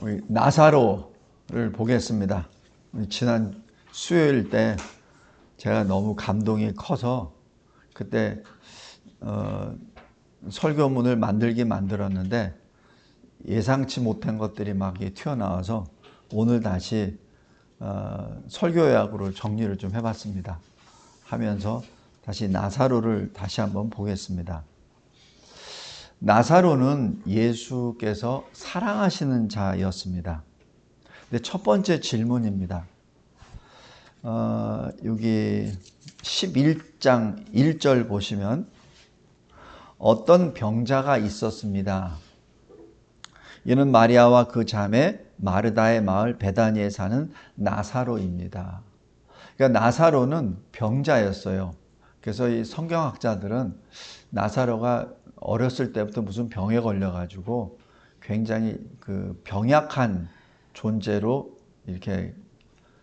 우리 나사로를 보겠습니다. 지난 수요일 때 제가 너무 감동이 커서 그때 설교문을 만들었는데 예상치 못한 것들이 막 튀어나와서 오늘 다시 설교 요약으로 정리를 좀 해봤습니다. 하면서 다시 나사로를 다시 한번 보겠습니다. 나사로는 예수께서 사랑하시는 자였습니다. 근데 첫 번째 질문입니다. 여기 11장 1절 보시면 어떤 병자가 있었습니다. 이는 마리아와 그 자매 마르다의 마을 베다니에 사는 나사로입니다. 그러니까 나사로는 병자였어요. 그래서 이 성경학자들은 나사로가 어렸을 때부터 무슨 병에 걸려가지고 굉장히 그 병약한 존재로 이렇게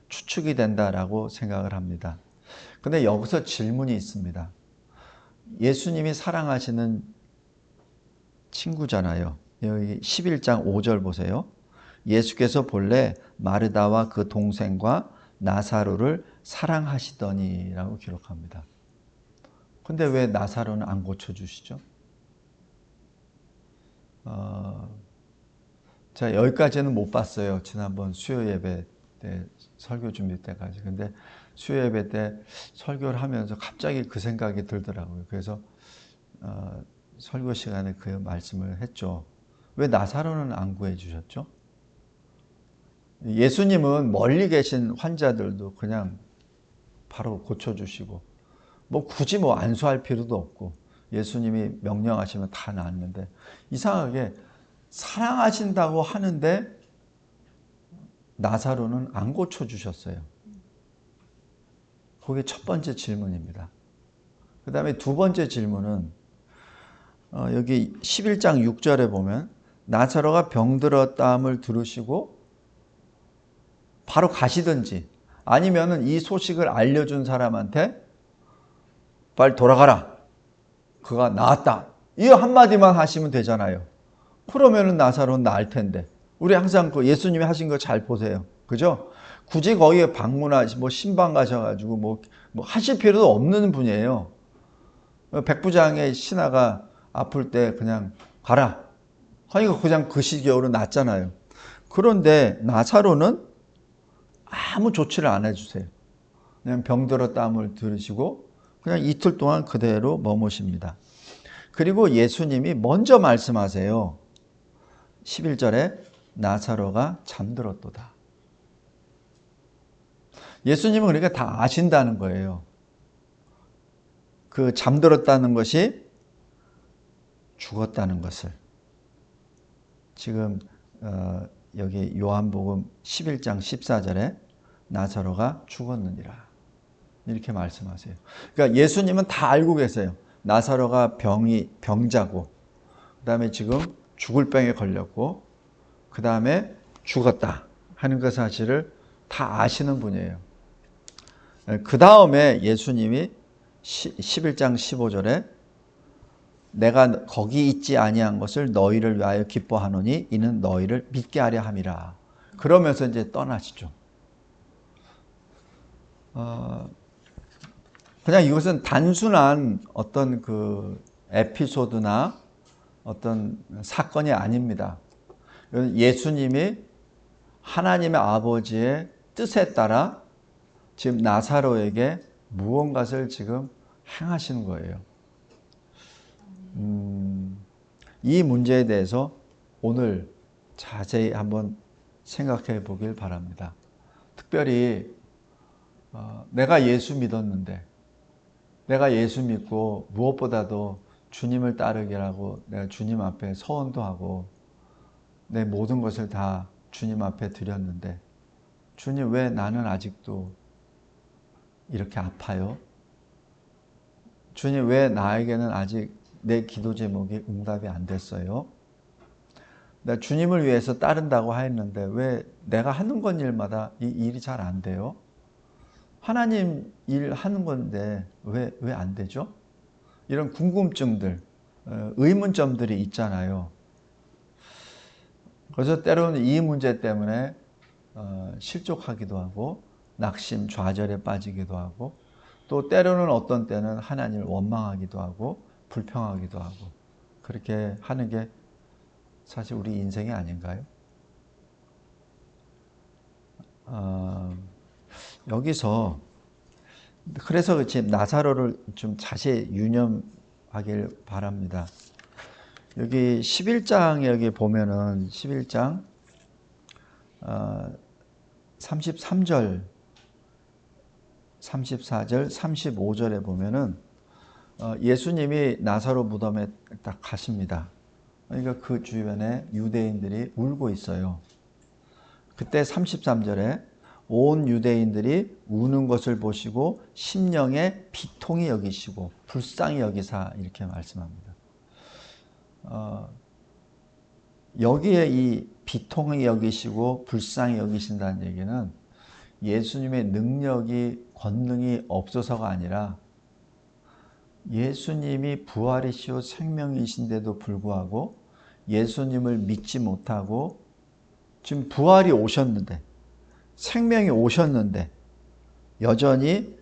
추측이 된다라고 생각을 합니다. 근데 여기서 질문이 있습니다. 예수님이 사랑하시는 친구잖아요. 여기 11장 5절 보세요. 예수께서 본래 마르다와 그 동생과 나사로를 사랑하시더니 라고 기록합니다. 근데 왜 나사로는 안 고쳐주시죠? 제가 여기까지는 못 봤어요. 지난번 수요 예배 때 설교 준비 때까지. 근데 수요 예배 때 설교를 하면서 갑자기 그 생각이 들더라고요. 그래서 설교 시간에 그 말씀을 했죠. 왜 나사로는 안 구해 주셨죠? 예수님은 멀리 계신 환자들도 그냥 바로 고쳐주시고 뭐 굳이 뭐 안수할 필요도 없고 예수님이 명령하시면 다 낫는데 이상하게 사랑하신다고 하는데 나사로는 안 고쳐주셨어요. 그게 첫 번째 질문입니다. 그 다음에 두 번째 질문은 여기 11장 6절에 보면 나사로가 병들었다함을 들으시고 바로 가시든지 아니면은 이 소식을 알려준 사람한테 빨리 돌아가라. 그가 나았다. 이 한마디만 하시면 되잖아요. 그러면은 나사로는 나을 텐데. 우리 항상 그 예수님이 하신 거 잘 보세요. 그죠? 굳이 거기에 방문하시, 뭐 신방 가셔가지고 뭐 하실 필요도 없는 분이에요. 백부장의 신하가 아플 때 그냥 가라. 하니까 그냥 그 시기로 낫잖아요. 그런데 나사로는 아무 조치를 안 해주세요. 그냥 병들었다함을 들으시고 그냥 이틀 동안 그대로 머무십니다. 그리고 예수님이 먼저 말씀하세요. 11절에 나사로가 잠들었도다. 예수님은 그러니까 다 아신다는 거예요. 그 잠들었다는 것이 죽었다는 것을. 지금 여기 요한복음 11장 14절에 나사로가 죽었느니라. 이렇게 말씀하세요. 그러니까 예수님은 다 알고 계세요. 나사로가 병자고, 그 다음에 지금 죽을 병에 걸렸고, 그 다음에 죽었다 하는 그 사실을 다 아시는 분이에요. 그 다음에 예수님이 11장 15절에 내가 거기 있지 아니한 것을 너희를 위하여 기뻐하노니 이는 너희를 믿게 하려 함이라. 그러면서 이제 떠나시죠. 그냥 이것은 단순한 어떤 그 에피소드나 어떤 사건이 아닙니다. 예수님이 하나님의 아버지의 뜻에 따라 지금 나사로에게 무언가를 지금 행하시는 거예요. 이 문제에 대해서 오늘 자세히 한번 생각해 보길 바랍니다. 특별히 내가 예수 믿었는데 내가 예수 믿고 무엇보다도 주님을 따르기라고 내가 주님 앞에 서원도 하고 내 모든 것을 다 주님 앞에 드렸는데 주님 왜 나는 아직도 이렇게 아파요? 주님 왜 나에게는 아직 내 기도 제목이 응답이 안 됐어요? 내가 주님을 위해서 따른다고 했는데 왜 내가 하는 건 일마다 이 일이 잘 안 돼요? 하나님 일 하는 건데 왜 안 되죠? 이런 궁금증들, 의문점들이 있잖아요. 그래서 때로는 이 문제 때문에 실족하기도 하고 낙심, 좌절에 빠지기도 하고 또 때로는 어떤 때는 하나님을 원망하기도 하고 불평하기도 하고 그렇게 하는 게 사실 우리 인생이 아닌가요? 여기서 그래서 지금 나사로를 좀 자세히 유념하길 바랍니다. 여기 11장에 여기 보면은 11장 33절, 34절, 35절에 보면은 예수님이 나사로 무덤에 딱 가십니다. 그러니까 그 주변에 유대인들이 울고 있어요. 그때 33절에 온 유대인들이 우는 것을 보시고 심령에 비통히 여기시고 불쌍히 여기사 이렇게 말씀합니다. 여기에 이 비통히 여기시고 불쌍히 여기신다는 얘기는 예수님의 능력이 권능이 없어서가 아니라 예수님이 부활이시오 생명이신데도 불구하고 예수님을 믿지 못하고 지금 부활이 오셨는데 생명이 오셨는데 여전히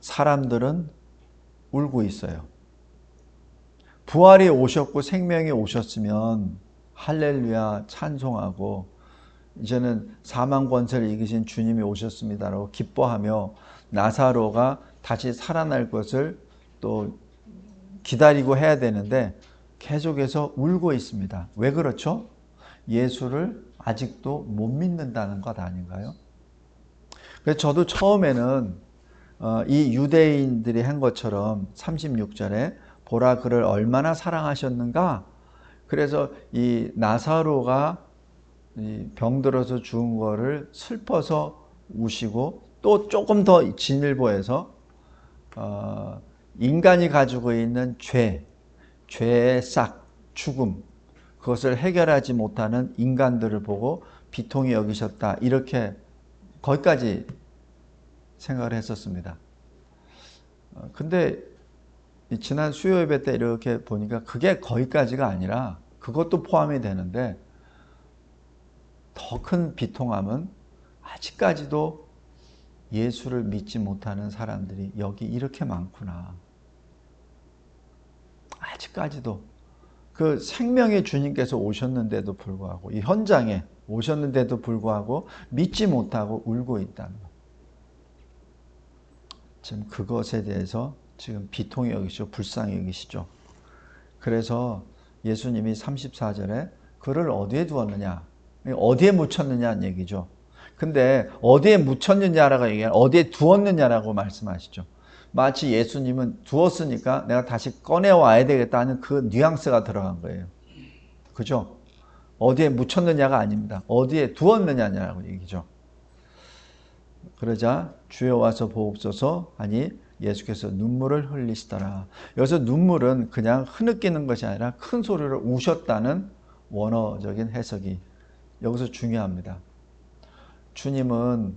사람들은 울고 있어요. 부활이 오셨고 생명이 오셨으면 할렐루야 찬송하고 이제는 사망 권세를 이기신 주님이 오셨습니다라고 기뻐하며 나사로가 다시 살아날 것을 또 기다리고 해야 되는데 계속해서 울고 있습니다. 왜 그렇죠? 예수를 아직도 못 믿는다는 것 아닌가요? 그래서 저도 처음에는 이 유대인들이 한 것처럼 36절에 보라 그를 얼마나 사랑하셨는가. 그래서 이 나사로가 병들어서 죽은 거를 슬퍼서 우시고 또 조금 더 진일보해서 인간이 가지고 있는 죄의 싹, 죽음 그것을 해결하지 못하는 인간들을 보고 비통히 여기셨다. 이렇게 거기까지 생각을 했었습니다. 근데 지난 수요 예배 때 이렇게 보니까 그게 거기까지가 아니라 그것도 포함이 되는데 더 큰 비통함은 아직까지도 예수를 믿지 못하는 사람들이 여기 이렇게 많구나. 아직까지도 그 생명의 주님께서 오셨는데도 불구하고 이 현장에 오셨는데도 불구하고 믿지 못하고 울고 있다는 것. 지금 그것에 대해서 지금 비통히 여기시죠. 불쌍히 여기시죠. 그래서 예수님이 34절에 그를 어디에 두었느냐, 어디에 묻혔느냐는 얘기죠. 근데 어디에 묻혔느냐라고 얘기하면 어디에 두었느냐라고 말씀하시죠. 마치 예수님은 두었으니까 내가 다시 꺼내와야 되겠다는 그 뉘앙스가 들어간 거예요. 그죠? 어디에 묻혔느냐가 아닙니다. 어디에 두었느냐라고 얘기죠. 그러자 주여 와서 보옵소서 하니 예수께서 눈물을 흘리시더라. 여기서 눈물은 그냥 흐느끼는 것이 아니라 큰 소리로 우셨다는 원어적인 해석이 여기서 중요합니다. 주님은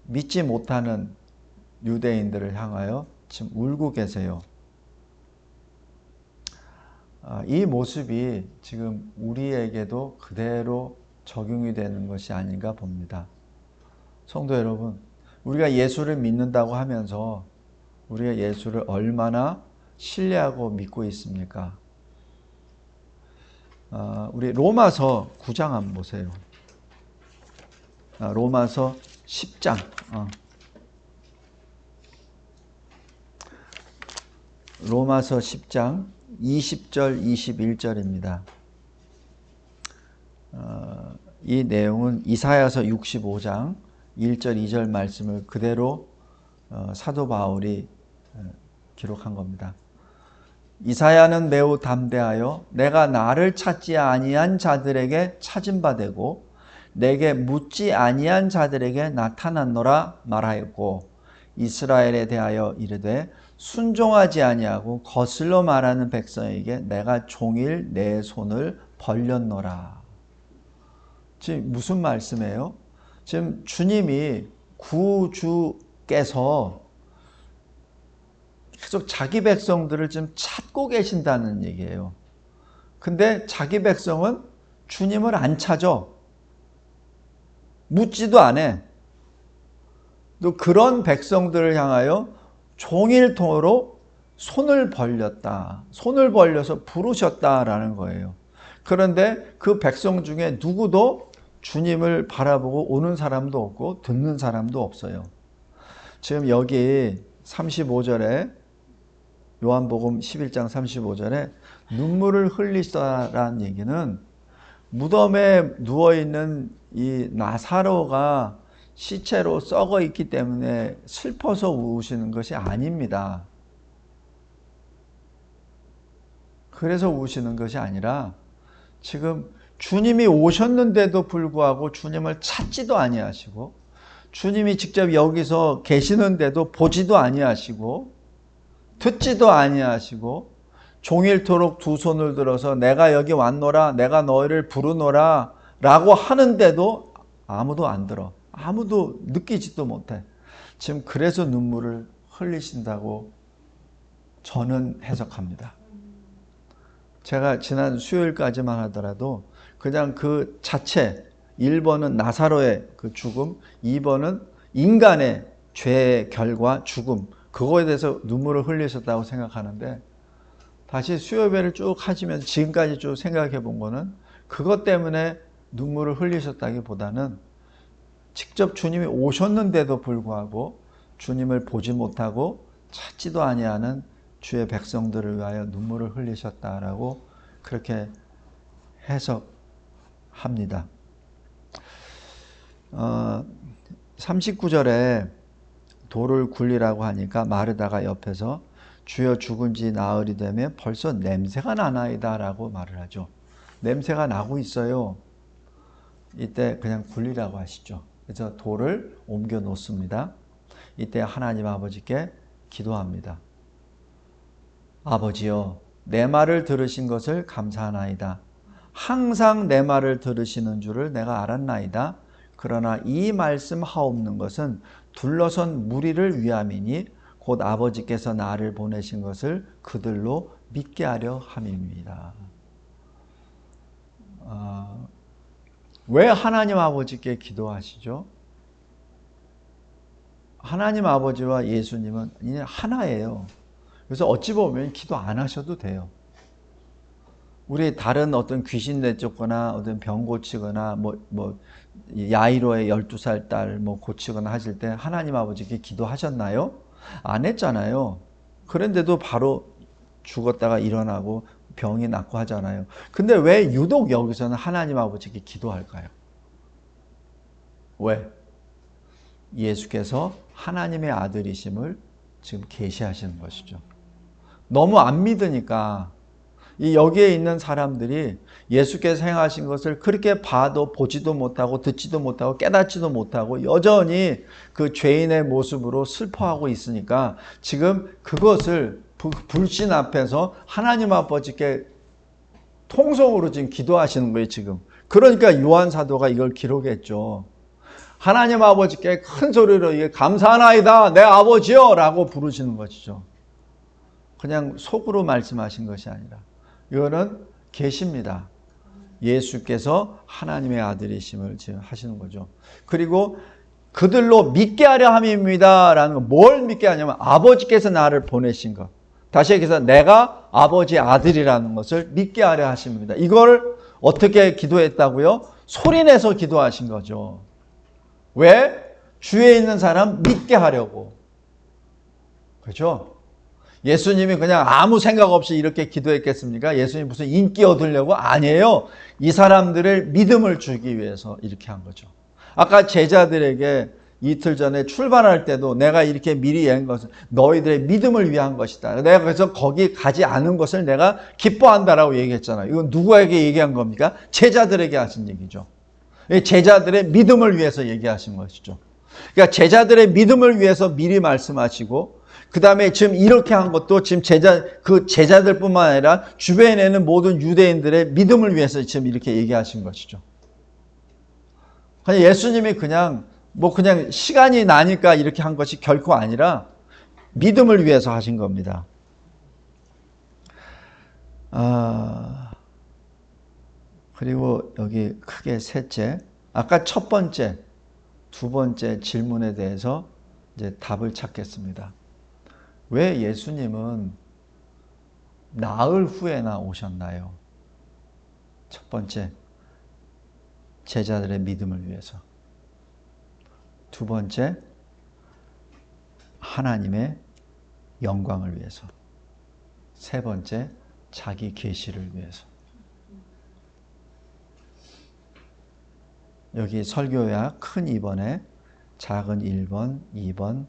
믿지 못하는 유대인들을 향하여 지금 울고 계세요. 이 모습이 지금 우리에게도 그대로 적용이 되는 것이 아닌가 봅니다. 성도 여러분, 우리가 예수를 믿는다고 하면서 우리가 예수를 얼마나 신뢰하고 믿고 있습니까? 우리 로마서 9장 한번 보세요. 로마서 10장. 로마서 10장 20절 21절입니다. 이 내용은 이사야서 65장 1절 2절 말씀을 그대로 사도 바울이 기록한 겁니다. 이사야는 매우 담대하여 내가 나를 찾지 아니한 자들에게 찾은 바 되고 내게 묻지 아니한 자들에게 나타났노라 말하였고 이스라엘에 대하여 이르되 순종하지 아니하고 거슬러 말하는 백성에게 내가 종일 내 손을 벌렸노라. 지금 무슨 말씀이에요? 지금 주님이 구주께서 계속 자기 백성들을 지금 찾고 계신다는 얘기예요. 근데 자기 백성은 주님을 안 찾아. 묻지도 않아. 또 그런 백성들을 향하여 종일토록 손을 벌렸다. 손을 벌려서 부르셨다라는 거예요. 그런데 그 백성 중에 누구도 주님을 바라보고 오는 사람도 없고 듣는 사람도 없어요. 지금 여기 35절에 요한복음 11장 35절에 눈물을 흘리시다라는 얘기는 무덤에 누워있는 이 나사로가 시체로 썩어 있기 때문에 슬퍼서 우시는 것이 아닙니다. 그래서 우시는 것이 아니라 지금 주님이 오셨는데도 불구하고 주님을 찾지도 아니하시고 주님이 직접 여기서 계시는데도 보지도 아니하시고 듣지도 아니하시고 종일토록 두 손을 들어서 내가 여기 왔노라, 내가 너희를 부르노라 라고 하는데도 아무도 안 들어. 아무도 느끼지도 못해. 지금 그래서 눈물을 흘리신다고 저는 해석합니다. 제가 지난 수요일까지만 하더라도 그냥 그 자체 1번은 나사로의 그 죽음, 2번은 인간의 죄의 결과 죽음, 그거에 대해서 눈물을 흘리셨다고 생각하는데 다시 수요예배를 쭉 하시면 지금까지 쭉 생각해 본 거는 그것 때문에 눈물을 흘리셨다기보다는 직접 주님이 오셨는데도 불구하고 주님을 보지 못하고 찾지도 아니하는 주의 백성들을 위하여 눈물을 흘리셨다라고 그렇게 해석합니다. 39절에 돌을 굴리라고 하니까 마르다가 옆에서 주여 죽은 지 나흘이 되면 벌써 냄새가 나나이다 라고 말을 하죠. 냄새가 나고 있어요. 이때 그냥 굴리라고 하시죠. 그래서 돌을 옮겨 놓습니다. 이때 하나님 아버지께 기도합니다. 아버지여, 내 말을 들으신 것을 감사하나이다. 항상 내 말을 들으시는 줄을 내가 알았나이다. 그러나 이 말씀 하옵는 것은 둘러선 무리를 위함이니 곧 아버지께서 나를 보내신 것을 그들로 믿게 하려 함입니다. 왜 하나님 아버지께 기도하시죠? 하나님 아버지와 예수님은 하나예요. 그래서 어찌 보면 기도 안 하셔도 돼요. 우리 다른 어떤 귀신 내쫓거나 어떤 병 고치거나 야이로의 12살 딸 고치거나 하실 때 하나님 아버지께 기도하셨나요? 안 했잖아요. 그런데도 바로 죽었다가 일어나고 병이 낫고 하잖아요. 근데 왜 유독 여기서는 하나님 아버지께 기도할까요? 왜? 예수께서 하나님의 아들이심을 지금 계시하시는 것이죠. 너무 안 믿으니까 이 여기에 있는 사람들이 예수께서 행하신 것을 그렇게 봐도 보지도 못하고 듣지도 못하고 깨닫지도 못하고 여전히 그 죄인의 모습으로 슬퍼하고 있으니까 지금 그것을 불신 앞에서 하나님 아버지께 통성으로 지금 기도하시는 거예요, 지금. 그러니까 요한 사도가 이걸 기록했죠. 하나님 아버지께 큰 소리로 이게 감사하나이다, 내 아버지여 라고 부르시는 것이죠. 그냥 속으로 말씀하신 것이 아니라 이거는 계십니다. 예수께서 하나님의 아들이심을 지금 하시는 거죠. 그리고 그들로 믿게 하려 함입니다 라는 거, 뭘 믿게 하냐면 아버지께서 나를 보내신 것, 다시 얘기해서 내가 아버지 아들이라는 것을 믿게 하려 하십니다. 이걸 어떻게 기도했다고요? 소리내서 기도하신 거죠. 왜? 주위에 있는 사람 믿게 하려고. 그렇죠? 예수님이 그냥 아무 생각 없이 이렇게 기도했겠습니까? 예수님이 무슨 인기 얻으려고? 아니에요. 이 사람들을 믿음을 주기 위해서 이렇게 한 거죠. 아까 제자들에게 이틀 전에 출발할 때도 내가 이렇게 미리 얘기한 것은 너희들의 믿음을 위한 것이다. 내가 그래서 거기 가지 않은 것을 내가 기뻐한다라고 얘기했잖아요. 이건 누구에게 얘기한 겁니까? 제자들에게 하신 얘기죠. 제자들의 믿음을 위해서 얘기하신 것이죠. 그러니까 제자들의 믿음을 위해서 미리 말씀하시고 그 다음에 지금 이렇게 한 것도 지금 제자들뿐만 아니라 주변에 있는 모든 유대인들의 믿음을 위해서 지금 이렇게 얘기하신 것이죠. 그냥 예수님이 그냥 시간이 나니까 이렇게 한 것이 결코 아니라 믿음을 위해서 하신 겁니다. 그리고 여기 크게 셋째, 아까 첫 번째, 두 번째 질문에 대해서 이제 답을 찾겠습니다. 왜 예수님은 나흘 후에나 오셨나요? 첫 번째, 제자들의 믿음을 위해서. 두 번째, 하나님의 영광을 위해서. 세 번째, 자기 계시를 위해서. 여기 설교야 큰 2번에 작은 1번, 2번,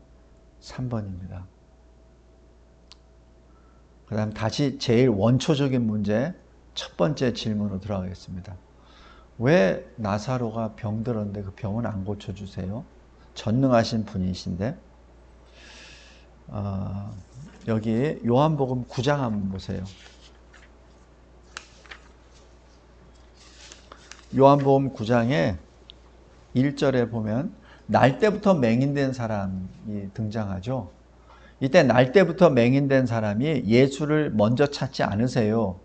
3번입니다. 그 다음 다시 제일 원초적인 문제 첫 번째 질문으로 들어가겠습니다. 왜 나사로가 병들었는데 그 병은 안 고쳐주세요? 전능하신 분이신데. 여기 요한복음 9장 한번 보세요. 요한복음 9장에 1절에 보면 날 때부터 맹인된 사람이 등장하죠. 이때 날 때부터 맹인된 사람이 예수를 먼저 찾지 않으세요.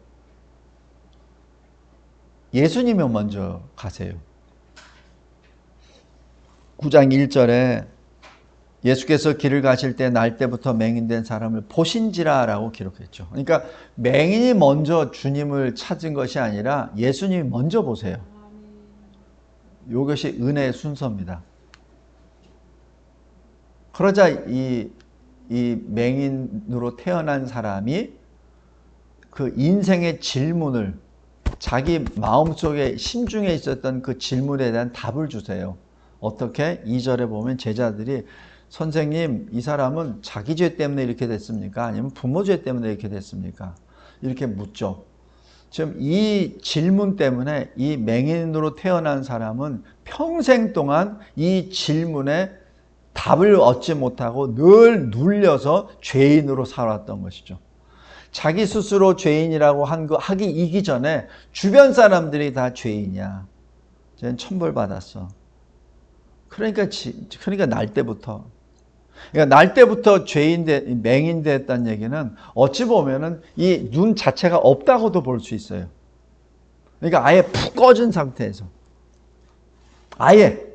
예수님이 먼저 가세요. 9장 1절에 예수께서 길을 가실 때 날 때부터 맹인된 사람을 보신지라라고 기록했죠. 그러니까 맹인이 먼저 주님을 찾은 것이 아니라 예수님이 먼저 보세요. 이것이 은혜의 순서입니다. 그러자 이 맹인으로 태어난 사람이 그 인생의 질문을 자기 마음속에 심중에 있었던 그 질문에 대한 답을 주세요. 어떻게? 2절에 보면 제자들이 선생님, 이 사람은 자기 죄 때문에 이렇게 됐습니까? 아니면 부모 죄 때문에 이렇게 됐습니까? 이렇게 묻죠. 지금 이 질문 때문에 이 맹인으로 태어난 사람은 평생 동안 이 질문에 답을 얻지 못하고 늘 눌려서 죄인으로 살았던 것이죠. 자기 스스로 죄인이라고 하기 이전에 주변 사람들이 다 죄인이야. 쟤는 천벌받았어. 그러니까 날 때부터. 그러니까 날 때부터 맹인 됐다는 얘기는 어찌 보면은 이 눈 자체가 없다고도 볼 수 있어요. 그러니까 아예 푹 꺼진 상태에서. 아예.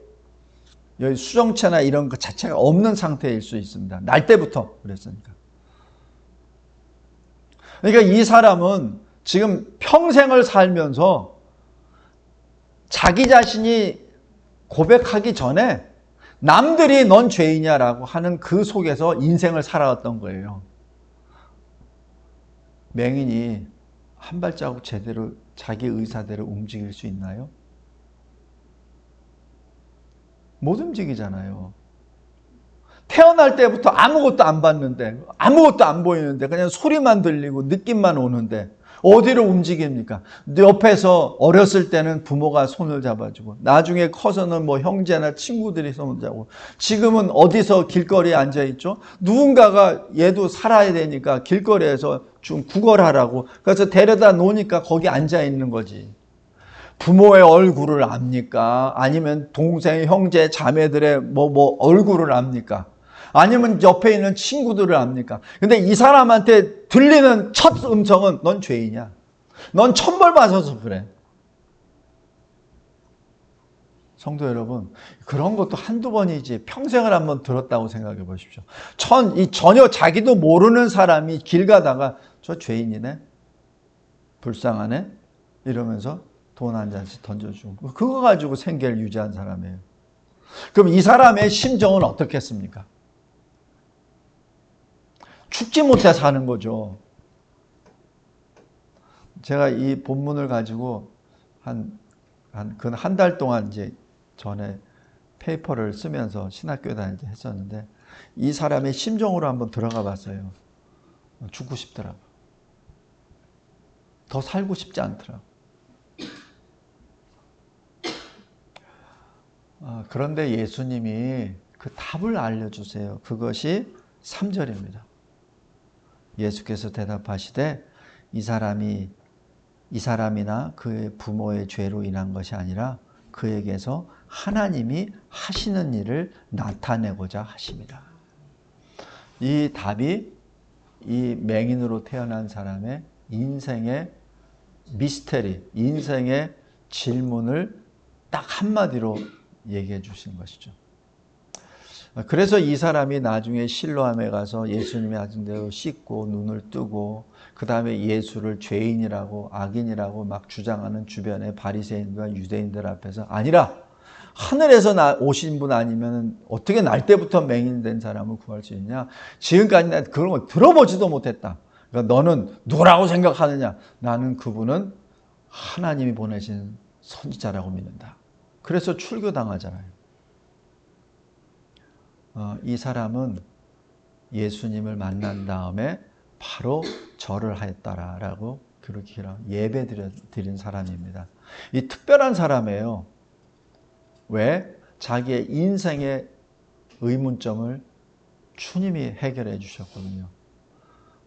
여기 수정체나 이런 것 자체가 없는 상태일 수 있습니다. 날 때부터 그랬으니까. 그러니까 이 사람은 지금 평생을 살면서 자기 자신이 고백하기 전에 남들이 넌 죄인이야라고 하는 그 속에서 인생을 살아왔던 거예요. 맹인이 한 발자국 제대로 자기 의사대로 움직일 수 있나요? 못 움직이잖아요. 태어날 때부터 아무것도 안 봤는데, 아무것도 안 보이는데, 그냥 소리만 들리고 느낌만 오는데, 어디로 움직입니까? 옆에서 어렸을 때는 부모가 손을 잡아주고, 나중에 커서는 뭐 형제나 친구들이 손을 잡고, 지금은 어디서 길거리에 앉아있죠? 누군가가 얘도 살아야 되니까 길거리에서 좀 구걸하라고, 그래서 데려다 놓으니까 거기 앉아있는 거지. 부모의 얼굴을 압니까? 아니면 동생, 형제, 자매들의 뭐 얼굴을 압니까? 아니면 옆에 있는 친구들을 압니까? 근데 이 사람한테 들리는 첫 음성은 넌 죄인이야. 넌 천벌 받아서 그래. 성도 여러분, 그런 것도 한두 번이지 평생을 한번 들었다고 생각해 보십시오. 전혀 자기도 모르는 사람이 길 가다가 저 죄인이네? 불쌍하네? 이러면서 돈 한 잔씩 던져주고 그거 가지고 생계를 유지한 사람이에요. 그럼 이 사람의 심정은 어떻겠습니까? 죽지 못해 사는 거죠. 제가 이 본문을 가지고 한 달 동안 이제 전에 페이퍼를 쓰면서 신학교에 다닐 때 했었는데 이 사람의 심정으로 한번 들어가 봤어요. 죽고 싶더라고. 더 살고 싶지 않더라고. 그런데 예수님이 그 답을 알려주세요. 그것이 3절입니다. 예수께서 대답하시되 이 사람이나 그의 부모의 죄로 인한 것이 아니라 그에게서 하나님이 하시는 일을 나타내고자 하십니다. 이 답이 이 맹인으로 태어난 사람의 인생의 미스테리, 인생의 질문을 딱 한마디로 얘기해 주신 것이죠. 그래서 이 사람이 나중에 실로암에 가서 예수님이 하신 대로 씻고 눈을 뜨고 그 다음에 예수를 죄인이라고 악인이라고 막 주장하는 주변의 바리새인과 유대인들 앞에서 아니라 하늘에서 오신 분 아니면 어떻게 날 때부터 맹인된 사람을 구할 수 있냐? 지금까지 난 그런 거 들어보지도 못했다. 그러니까 너는 누구라고 생각하느냐? 나는 그분은 하나님이 보내신 선지자라고 믿는다. 그래서 출교당하잖아요. 이 사람은 예수님을 만난 다음에 바로 절을 하였다라고 그렇게 예배 드린 사람입니다. 이 특별한 사람이에요. 왜? 자기의 인생의 의문점을 주님이 해결해 주셨거든요.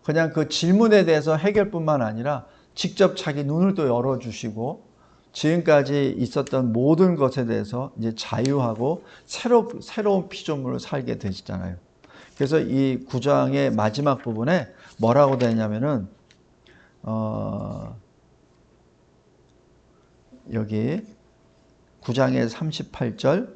그냥 그 질문에 대해서 해결뿐만 아니라 직접 자기 눈을 또 열어주시고 지금까지 있었던 모든 것에 대해서 이제 자유하고 새로운 피조물을 살게 되시잖아요. 그래서 이 9장의 마지막 부분에 뭐라고 되냐면은 여기 9장의 38절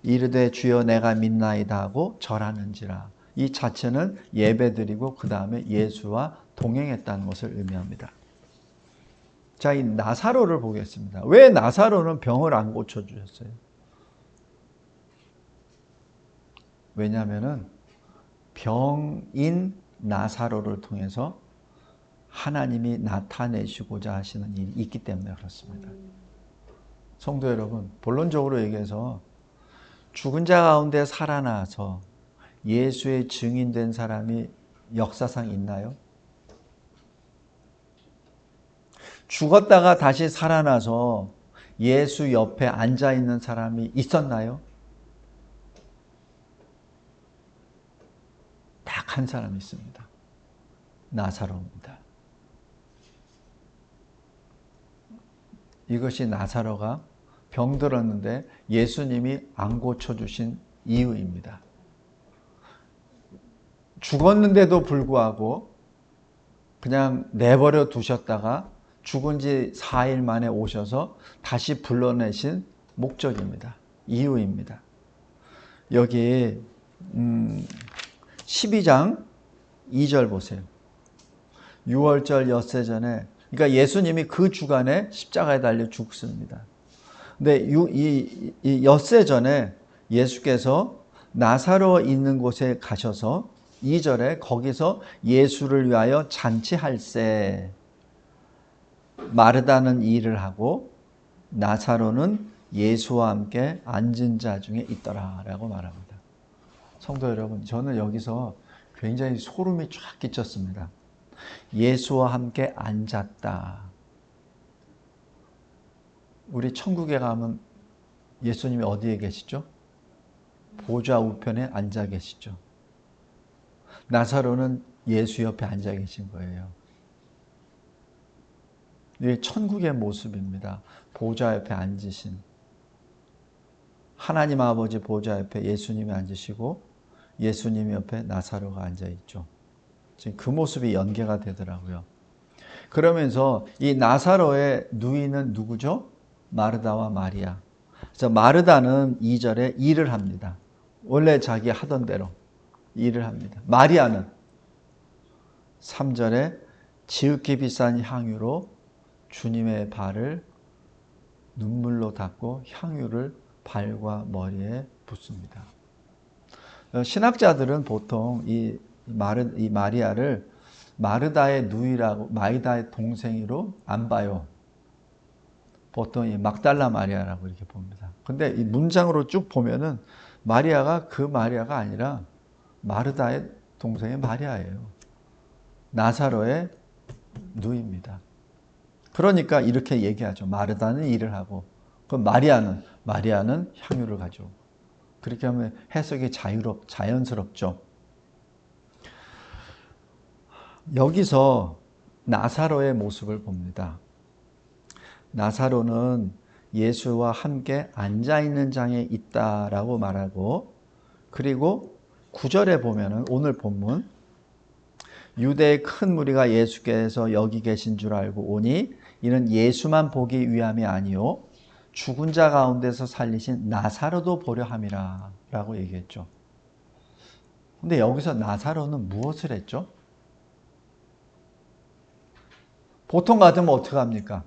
이르되 주여 내가 믿나이다 하고 절하는지라. 이 자체는 예배드리고 그 다음에 예수와 동행했다는 것을 의미합니다. 자, 이 나사로를 보겠습니다. 왜 나사로는 병을 안 고쳐주셨어요? 왜냐하면 병인 나사로를 통해서 하나님이 나타내시고자 하시는 일이 있기 때문에 그렇습니다. 성도 여러분, 본론적으로 얘기해서 죽은 자 가운데 살아나서 예수의 증인된 사람이 역사상 있나요? 죽었다가 다시 살아나서 예수 옆에 앉아 있는 사람이 있었나요? 딱 한 사람이 있습니다. 나사로입니다. 이것이 나사로가 병들었는데 예수님이 안 고쳐주신 이유입니다. 죽었는데도 불구하고 그냥 내버려 두셨다가 죽은 지 4일 만에 오셔서 다시 불러내신 목적입니다. 이유입니다. 여기 12장 2절 보세요. 6월절 엿새 전에, 그러니까 예수님이 그 주간에 십자가에 달려 죽습니다. 근데 이 엿새 전에 예수께서 나사로 있는 곳에 가셔서 2절에 거기서 예수를 위하여 잔치할세 마르다는 일을 하고 나사로는 예수와 함께 앉은 자 중에 있더라라고 말합니다. 성도 여러분, 저는 여기서 굉장히 소름이 쫙 끼쳤습니다. 예수와 함께 앉았다. 우리 천국에 가면 예수님이 어디에 계시죠? 보좌 우편에 앉아 계시죠. 나사로는 예수 옆에 앉아 계신 거예요. 이게 천국의 모습입니다. 보좌 옆에 앉으신 하나님 아버지 보좌 옆에 예수님이 앉으시고 예수님 옆에 나사로가 앉아있죠. 지금 그 모습이 연계가 되더라고요. 그러면서 이 나사로의 누이는 누구죠? 마르다와 마리아. 그래서 마르다는 2절에 일을 합니다. 원래 자기 하던 대로 일을 합니다. 마리아는 3절에 지극히 비싼 향유로 주님의 발을 눈물로 닦고 향유를 발과 머리에 붓습니다. 신학자들은 보통 이 마리아를 마르다의 누이라고, 마리다의 동생으로 안 봐요. 보통 이 막달라 마리아라고 이렇게 봅니다. 근데 이 문장으로 쭉 보면은 마리아가 그 마리아가 아니라 마르다의 동생의 마리아예요. 나사로의 누이입니다. 그러니까 이렇게 얘기하죠. 마르다는 일을 하고, 그 마리아는 향유를 가져오고. 그렇게 하면 해석이 자연스럽죠. 여기서 나사로의 모습을 봅니다. 나사로는 예수와 함께 앉아있는 장에 있다라고 말하고, 그리고 9절에 보면은 오늘 본문 유대의 큰 무리가 예수께서 여기 계신 줄 알고 오니 이는 예수만 보기 위함이 아니요 죽은 자 가운데서 살리신 나사로도 보려 함이라 라고 얘기했죠. 근데 여기서 나사로는 무엇을 했죠? 보통 같으면 어떻게 합니까?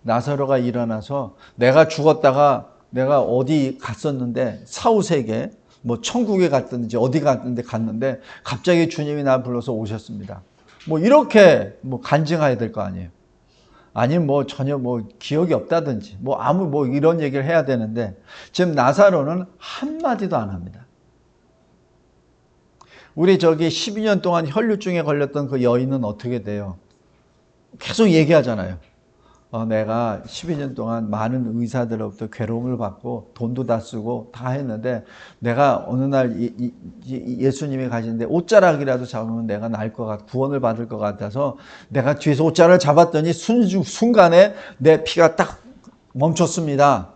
나사로가 일어나서 내가 죽었다가 내가 어디 갔었는데 사후세계 뭐 천국에 갔든지 어디 갔는데 갑자기 주님이 나 불러서 오셨습니다. 뭐 이렇게 뭐 간증해야 될 거 아니에요. 아니면 뭐 전혀 뭐 기억이 없다든지 뭐 이런 얘기를 해야 되는데 지금 나사로는 한마디도 안 합니다. 우리 저기 12년 동안 혈류증에 걸렸던 그 여인은 어떻게 돼요? 계속 얘기하잖아요. 내가 12년 동안 많은 의사들로부터 괴로움을 받고 돈도 다 쓰고 다 했는데 내가 어느 날 예수님이 가시는데 옷자락이라도 잡으면 내가 날 것 같아 구원을 받을 것 같아서 내가 뒤에서 옷자락을 잡았더니 순간에 내 피가 딱 멈췄습니다.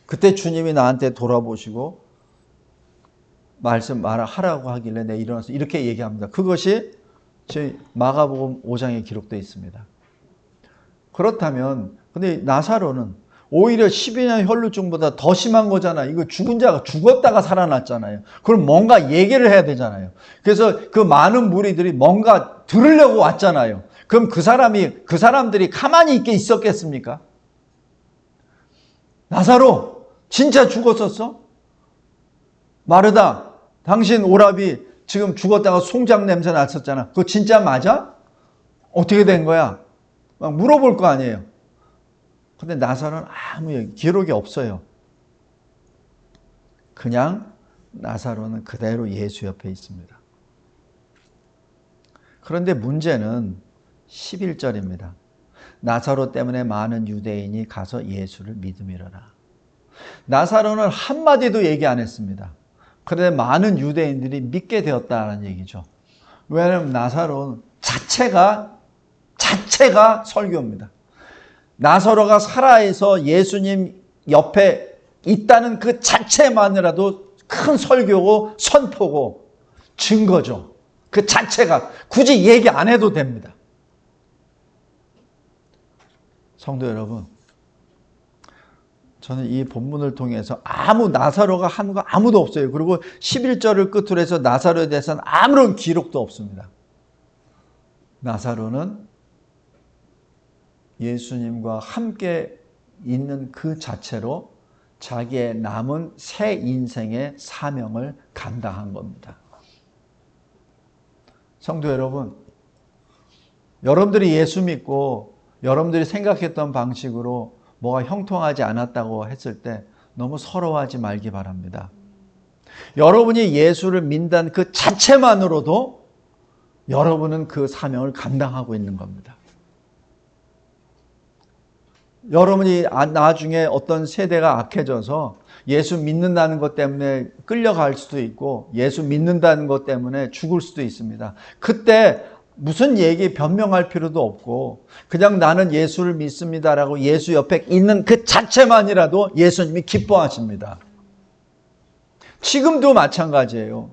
그때 주님이 나한테 돌아보시고 말하라고 하길래 내가 일어나서 이렇게 얘기합니다. 그것이 저희 마가복음 5장에 기록되어 있습니다. 그렇다면 근데 나사로는 오히려 12년 혈루증보다 더 심한 거잖아. 이거 죽은 자가 죽었다가 살아났잖아요. 그럼 뭔가 얘기를 해야 되잖아요. 그래서 그 많은 무리들이 뭔가 들으려고 왔잖아요. 그럼 그 사람들이 가만히 있게 있었겠습니까? 나사로 진짜 죽었었어? 마르다 당신 오라비 지금 죽었다가 송장 냄새 났었잖아. 그거 진짜 맞아? 어떻게 된 거야? 막 물어볼 거 아니에요. 근데 나사로는 아무 기록이 없어요. 그냥 나사로는 그대로 예수 옆에 있습니다. 그런데 문제는 11절입니다. 나사로 때문에 많은 유대인이 가서 예수를 믿음이로라. 나사로는 한마디도 얘기 안 했습니다. 그런데 많은 유대인들이 믿게 되었다는 얘기죠. 왜냐하면 나사로는 자체가 설교입니다. 나사로가 살아서 예수님 옆에 있다는 그 자체만이라도 큰 설교고 선포고 증거죠. 그 자체가 굳이 얘기 안 해도 됩니다. 성도 여러분, 저는 이 본문을 통해서 나사로가 한 거 아무도 없어요. 그리고 11절을 끝으로 해서 나사로에 대해서는 아무런 기록도 없습니다. 나사로는 예수님과 함께 있는 그 자체로 자기의 남은 새 인생의 사명을 감당한 겁니다. 성도 여러분, 여러분들이 예수 믿고 여러분들이 생각했던 방식으로 뭐가 형통하지 않았다고 했을 때 너무 서러워하지 말기 바랍니다. 여러분이 예수를 믿는 그 자체만으로도 여러분은 그 사명을 감당하고 있는 겁니다. 여러분이 나중에 어떤 세대가 악해져서 예수 믿는다는 것 때문에 끌려갈 수도 있고 예수 믿는다는 것 때문에 죽을 수도 있습니다. 그때 무슨 변명할 필요도 없고 그냥 나는 예수를 믿습니다라고 예수 옆에 있는 그 자체만이라도 예수님이 기뻐하십니다. 지금도 마찬가지예요.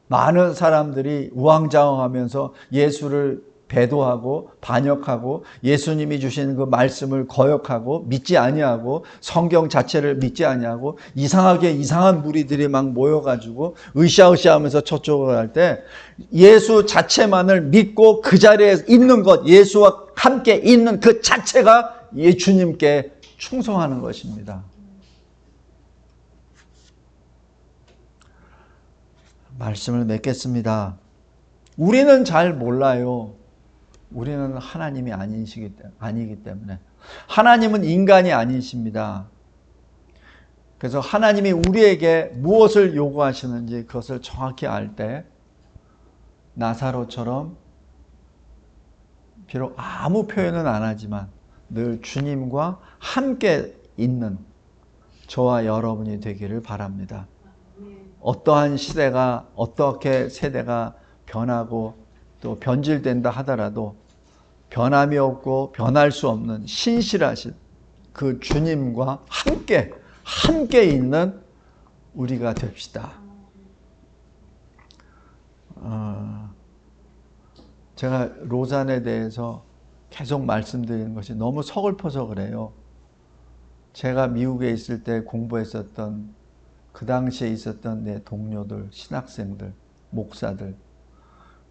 많은 사람들이 우왕좌왕하면서 예수를 배도하고 반역하고 예수님이 주신 그 말씀을 거역하고 믿지 아니하고 성경 자체를 믿지 아니하고 이상한 무리들이 막 모여가지고 으쌰으쌰하면서 저쪽으로 갈 때 예수 자체만을 믿고 그 자리에 있는 것, 예수와 함께 있는 그 자체가 주님께 충성하는 것입니다. 말씀을 맺겠습니다. 우리는 잘 몰라요. 우리는 하나님이 아니기 때문에. 하나님은 인간이 아니십니다. 그래서 하나님이 우리에게 무엇을 요구하시는지 그것을 정확히 알 때 나사로처럼 비록 아무 표현은 안 하지만 늘 주님과 함께 있는 저와 여러분이 되기를 바랍니다. 어떠한 시대가 어떻게 세대가 변하고 또 변질된다 하더라도 변함이 없고 변할 수 없는 신실하신 그 주님과 함께 있는 우리가 됩시다. 제가 로잔에 대해서 계속 말씀드리는 것이 너무 서글퍼서 그래요. 제가 미국에 있을 때 공부했었던 그 당시에 있었던 내 동료들, 신학생들, 목사들,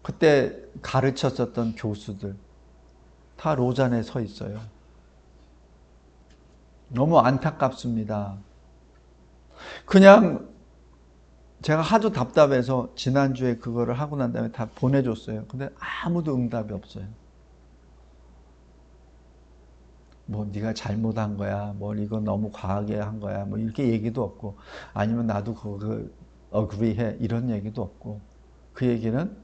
그때 가르쳤었던 교수들 다 로잔에 서 있어요. 너무 안타깝습니다. 그냥 제가 하도 답답해서 지난주에 그거를 하고 난 다음에 다 보내줬어요. 근데 아무도 응답이 없어요. 뭐 네가 잘못한 거야, 뭐 이거 너무 과하게 한 거야, 뭐 이렇게 얘기도 없고, 아니면 나도 그거 어그리해 이런 얘기도 없고, 그 얘기는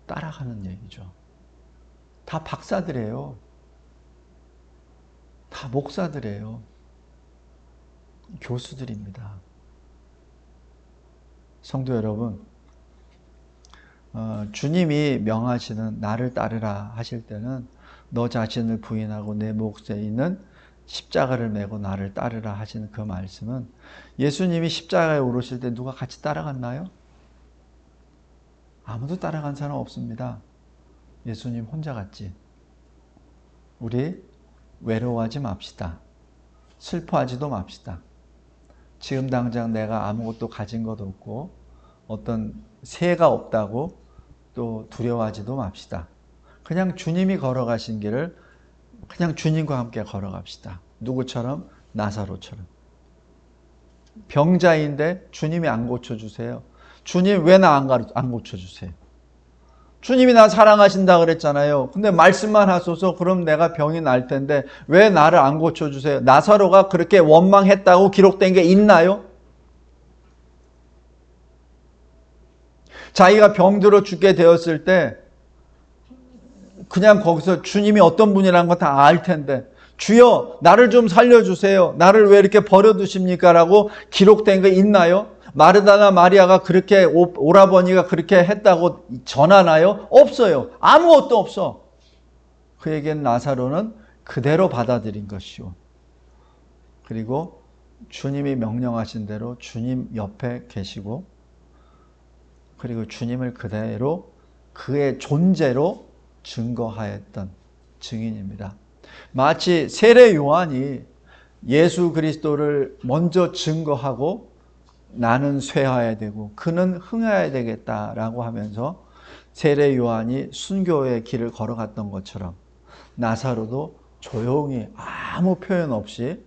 따라가는 얘기죠. 다 박사들이에요. 다 목사들이에요. 교수들입니다. 성도 여러분, 주님이 명하시는 나를 따르라 하실 때는 너 자신을 부인하고 내 몫에 있는 십자가를 메고 나를 따르라 하시는 그 말씀은 예수님이 십자가에 오르실 때 누가 같이 따라갔나요? 아무도 따라간 사람 없습니다. 예수님 혼자 갔지. 우리 외로워하지 맙시다. 슬퍼하지도 맙시다. 지금 당장 내가 아무것도 가진 것 없고 어떤 새가 없다고 또 두려워하지도 맙시다. 그냥 주님이 걸어가신 길을 그냥 주님과 함께 걸어갑시다. 누구처럼? 나사로처럼. 병자인데 주님이 안 고쳐주세요. 주님 왜 나 안 고쳐주세요? 주님이 나 사랑하신다 그랬잖아요. 근데 말씀만 하소서. 그럼 내가 병이 날 텐데 왜 나를 안 고쳐주세요? 나사로가 그렇게 원망했다고 기록된 게 있나요? 자기가 병들어 죽게 되었을 때 그냥 거기서 주님이 어떤 분이라는 거 다 알 텐데 주여 나를 좀 살려주세요. 나를 왜 이렇게 버려두십니까? 라고 기록된 거 있나요? 마르다나 마리아가 그렇게 오라버니가 그렇게 했다고 전하나요? 없어요. 아무것도 없어. 그에겐 나사로는 그대로 받아들인 것이요. 그리고 주님이 명령하신 대로 주님 옆에 계시고 그리고 주님을 그대로 그의 존재로 증거하였던 증인입니다. 마치 세례 요한이 예수 그리스도를 먼저 증거하고 나는 쇠하여야 되고 그는 흥하여야 되겠다라고 하면서 세례 요한이 순교의 길을 걸어갔던 것처럼 나사로도 조용히 아무 표현 없이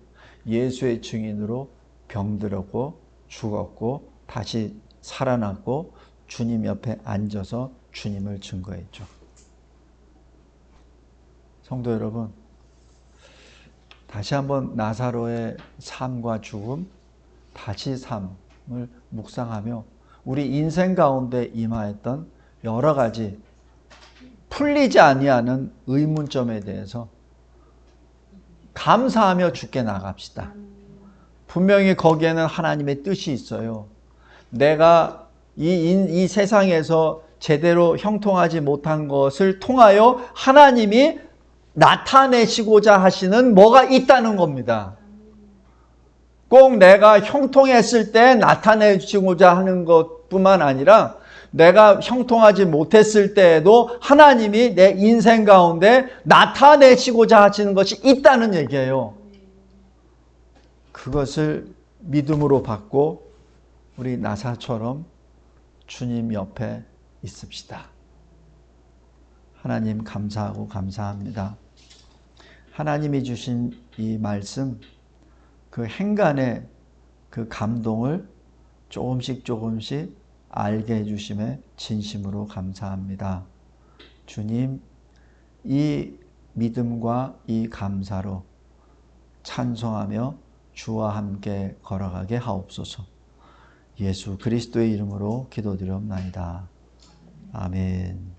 예수의 증인으로 병들었고 죽었고 다시 살아났고 주님 옆에 앉아서 주님을 증거했죠. 성도 여러분, 다시 한번 나사로의 삶과 죽음, 다시 삶을 묵상하며 우리 인생 가운데 임하였던 여러 가지 풀리지 아니하는 의문점에 대해서 감사하며 주께 나갑시다. 분명히 거기에는 하나님의 뜻이 있어요. 내가 이 세상에서 제대로 형통하지 못한 것을 통하여 하나님이 나타내시고자 하시는 뭐가 있다는 겁니다. 꼭 내가 형통했을 때 나타내시고자 하는 것뿐만 아니라 내가 형통하지 못했을 때에도 하나님이 내 인생 가운데 나타내시고자 하시는 것이 있다는 얘기예요. 그것을 믿음으로 받고 우리 나사처럼 주님 옆에 있읍시다. 하나님 감사하고 감사합니다. 하나님이 주신 이 말씀, 그 행간의 그 감동을 조금씩 알게 해주심에 진심으로 감사합니다. 주님, 이 믿음과 이 감사로 찬송하며 주와 함께 걸어가게 하옵소서. 예수 그리스도의 이름으로 기도드리옵나이다. 아멘.